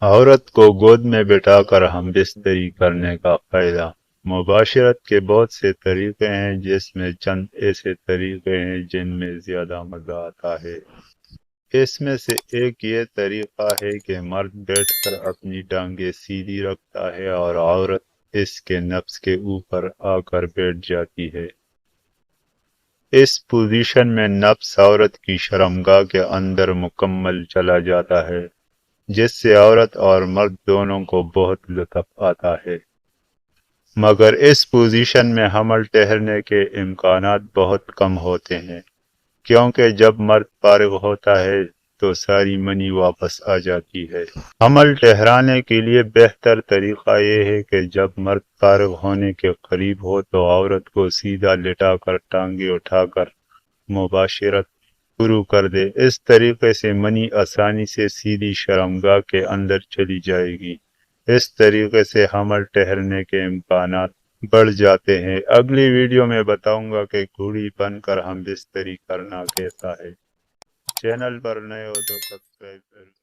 عورت کو گود میں بٹھا کر ہم بستری کرنے کا فائدہ۔ مباشرت کے بہت سے طریقے ہیں، جس میں چند ایسے طریقے ہیں جن میں زیادہ مزہ آتا ہے۔ اس میں سے ایک یہ طریقہ ہے کہ مرد بیٹھ کر اپنی ٹانگیں سیدھی رکھتا ہے اور عورت اس کے نفس کے اوپر آ کر بیٹھ جاتی ہے۔ اس پوزیشن میں نفس عورت کی شرمگاہ کے اندر مکمل چلا جاتا ہے، جس سے عورت اور مرد دونوں کو بہت لطف آتا ہے۔ مگر اس پوزیشن میں حمل ٹھہرنے کے امکانات بہت کم ہوتے ہیں، کیونکہ جب مرد فارغ ہوتا ہے تو ساری منی واپس آ جاتی ہے۔ حمل ٹھہرانے کے لیے بہتر طریقہ یہ ہے کہ جب مرد فارغ ہونے کے قریب ہو تو عورت کو سیدھا لٹا کر ٹانگیں اٹھا کر مباشرت شروع کر دے۔ اس طریقے سے منی آسانی سے سیدھی شرمگاہ کے اندر چلی جائے گی۔ اس طریقے سے حمل ٹھہرنے کے امکانات بڑھ جاتے ہیں۔ اگلی ویڈیو میں بتاؤں گا کہ گھوڑی بن کر ہم بستری کرنا کیسا ہے۔ چینل پر نئے ہو تو سبسکرائب کریں۔